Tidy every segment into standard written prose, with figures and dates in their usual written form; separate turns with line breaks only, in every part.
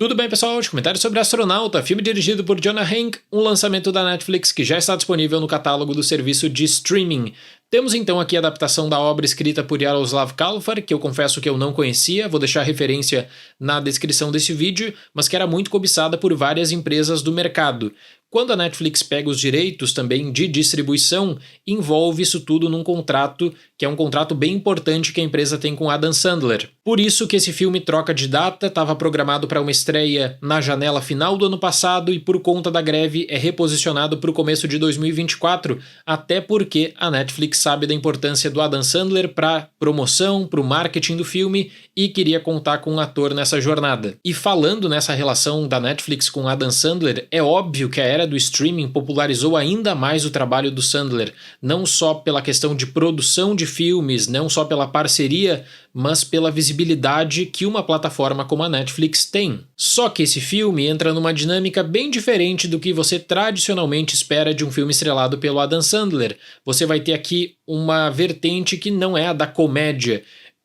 Tudo bem, pessoal? Hoje comentário sobre Astronauta, filme dirigido por Jonah Heynck, um lançamento da Netflix que já está disponível no catálogo do serviço de streaming. Temos então aqui a adaptação da obra escrita por Jaroslav Kalfar, que eu confesso que eu não conhecia, vou deixar a referência na descrição desse vídeo, mas que era muito cobiçada por várias empresas do mercado. Quando a Netflix pega os direitos também de distribuição, envolve isso tudo num contrato, que é um contrato bem importante que a empresa tem com Adam Sandler. Por isso que esse filme troca de data, estava programado para uma estreia na janela final do ano passado e por conta da greve é reposicionado para o começo de 2024, até porque a Netflix sabe da importância do Adam Sandler para promoção, para o marketing do filme e queria contar com um ator nessa jornada. E falando nessa relação da Netflix com Adam Sandler, é óbvio que a era do streaming popularizou ainda mais o trabalho do Sandler, não só pela questão de produção de filmes, não só pela parceria, mas pela visibilidade que uma plataforma como a Netflix tem. Só que esse filme entra numa dinâmica bem diferente do que você tradicionalmente espera de um filme estrelado pelo Adam Sandler. Você vai ter aqui uma vertente que não é a da comédia.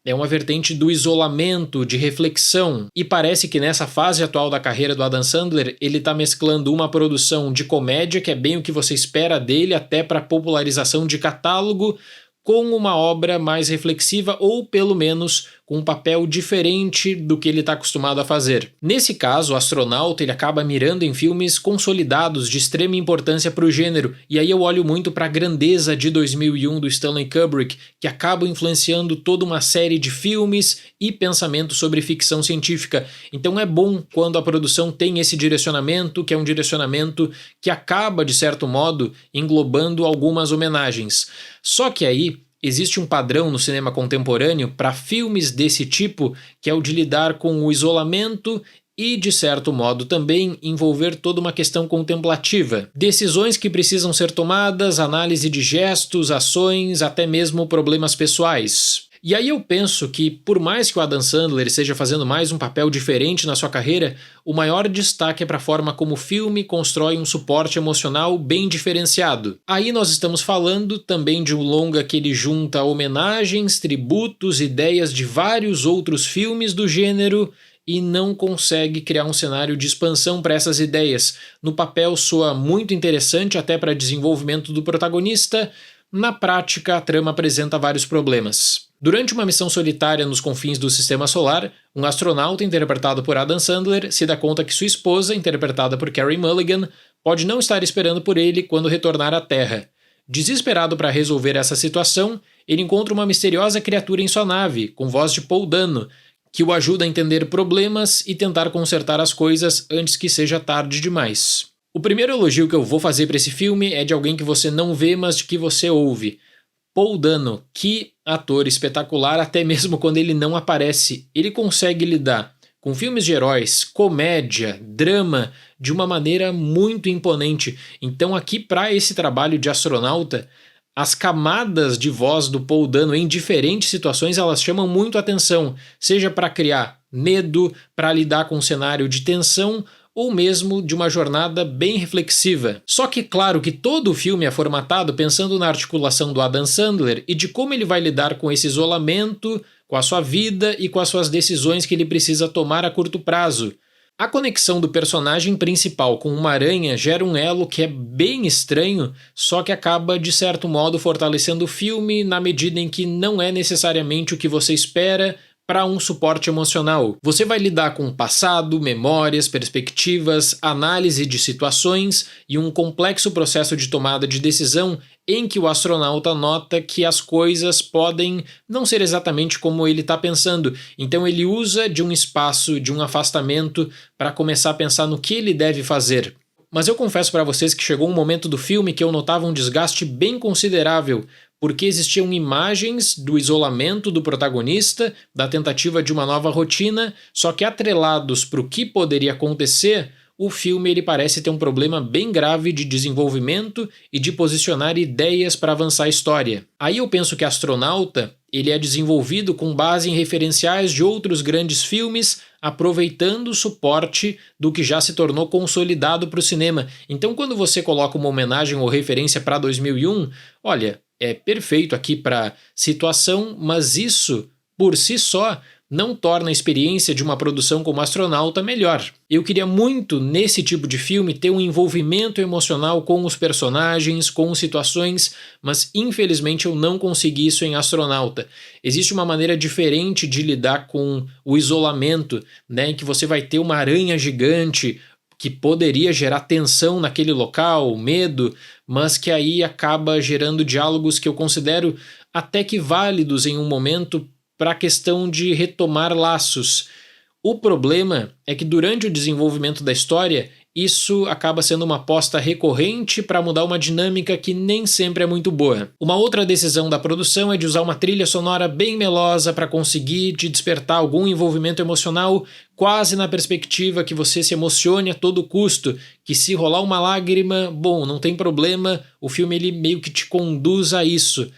É uma vertente do isolamento, de reflexão, e parece que nessa fase atual da carreira do Adam Sandler, ele está mesclando uma produção de comédia, que é bem o que você espera dele, até para popularização de catálogo, com uma obra mais reflexiva ou pelo menos com um papel diferente do que ele está acostumado a fazer. Nesse caso, o Astronauta ele acaba mirando em filmes consolidados de extrema importância para o gênero, e aí eu olho muito para a grandeza de 2001 do Stanley Kubrick, que acaba influenciando toda uma série de filmes e pensamentos sobre ficção científica. Então é bom quando a produção tem esse direcionamento, que é um direcionamento que acaba, de certo modo, englobando algumas homenagens. Só que aí existe um padrão no cinema contemporâneo para filmes desse tipo, que é o de lidar com o isolamento e, de certo modo, também envolver toda uma questão contemplativa. Decisões que precisam ser tomadas, análise de gestos, ações, até mesmo problemas pessoais. E aí eu penso que, por mais que o Adam Sandler esteja fazendo mais um papel diferente na sua carreira, o maior destaque é para a forma como o filme constrói um suporte emocional bem diferenciado. Aí nós estamos falando também de um longa que ele junta homenagens, tributos, ideias de vários outros filmes do gênero e não consegue criar um cenário de expansão para essas ideias. No papel soa muito interessante até para desenvolvimento do protagonista, na prática a trama apresenta vários problemas. Durante uma missão solitária nos confins do Sistema Solar, um astronauta interpretado por Adam Sandler se dá conta que sua esposa, interpretada por Carey Mulligan, pode não estar esperando por ele quando retornar à Terra. Desesperado para resolver essa situação, ele encontra uma misteriosa criatura em sua nave, com voz de Paul Dano, que o ajuda a entender problemas e tentar consertar as coisas antes que seja tarde demais. O primeiro elogio que eu vou fazer para esse filme é de alguém que você não vê, mas de que você ouve. Paul Dano, que ator espetacular, até mesmo quando ele não aparece. Ele consegue lidar com filmes de heróis, comédia, drama, de uma maneira muito imponente. Então aqui, para esse trabalho de Astronauta, as camadas de voz do Paul Dano em diferentes situações elas chamam muito atenção, seja para criar medo, para lidar com um cenário de tensão, ou mesmo de uma jornada bem reflexiva. Só que claro que todo o filme é formatado pensando na articulação do Adam Sandler e de como ele vai lidar com esse isolamento, com a sua vida e com as suas decisões que ele precisa tomar a curto prazo. A conexão do personagem principal com uma aranha gera um elo que é bem estranho, só que acaba de certo modo fortalecendo o filme na medida em que não é necessariamente o que você espera, para um suporte emocional. Você vai lidar com o passado, memórias, perspectivas, análise de situações e um complexo processo de tomada de decisão em que o astronauta nota que as coisas podem não ser exatamente como ele está pensando. Então ele usa de um espaço, de um afastamento, para começar a pensar no que ele deve fazer. Mas eu confesso para vocês que chegou um momento do filme que eu notava um desgaste bem considerável, porque existiam imagens do isolamento do protagonista, da tentativa de uma nova rotina, só que atrelados para o que poderia acontecer, o filme ele parece ter um problema bem grave de desenvolvimento e de posicionar ideias para avançar a história. Aí eu penso que Astronauta ele é desenvolvido com base em referenciais de outros grandes filmes, aproveitando o suporte do que já se tornou consolidado para o cinema. Então quando você coloca uma homenagem ou referência para 2001, olha, é perfeito aqui para situação, mas isso por si só não torna a experiência de uma produção como Astronauta melhor. Eu queria muito, nesse tipo de filme, ter um envolvimento emocional com os personagens, com situações, mas infelizmente eu não consegui isso em Astronauta. Existe uma maneira diferente de lidar com o isolamento, né, em que você vai ter uma aranha gigante que poderia gerar tensão naquele local, medo, mas que aí acaba gerando diálogos que eu considero até que válidos em um momento para a questão de retomar laços. O problema é que durante o desenvolvimento da história, isso acaba sendo uma aposta recorrente para mudar uma dinâmica que nem sempre é muito boa. Uma outra decisão da produção é de usar uma trilha sonora bem melosa para conseguir te despertar algum envolvimento emocional, quase na perspectiva que você se emocione a todo custo, que se rolar uma lágrima, bom, não tem problema, o filme ele meio que te conduz a isso.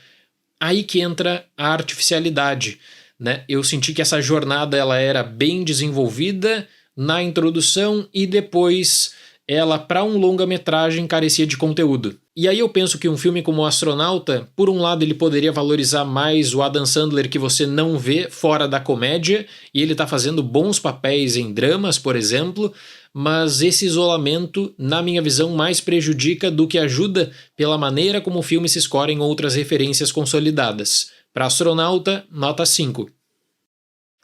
Aí que entra a artificialidade, né? Eu senti que essa jornada ela era bem desenvolvida na introdução e depois ela, para um longa-metragem, carecia de conteúdo. E aí eu penso que um filme como O Astronauta, por um lado ele poderia valorizar mais o Adam Sandler que você não vê fora da comédia, e ele está fazendo bons papéis em dramas, por exemplo, mas esse isolamento, na minha visão, mais prejudica do que ajuda pela maneira como o filme se escora em outras referências consolidadas. Para Astronauta, nota 5.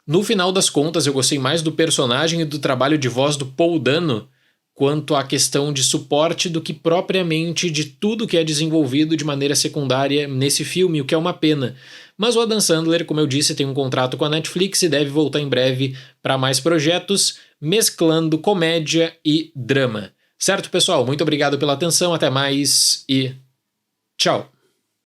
No final das contas, eu gostei mais do personagem e do trabalho de voz do Paul Dano quanto à questão de suporte do que propriamente de tudo que é desenvolvido de maneira secundária nesse filme, o que é uma pena. Mas o Adam Sandler, como eu disse, tem um contrato com a Netflix e deve voltar em breve para mais projetos, mesclando comédia e drama. Certo, pessoal? Muito obrigado pela atenção, até mais e tchau!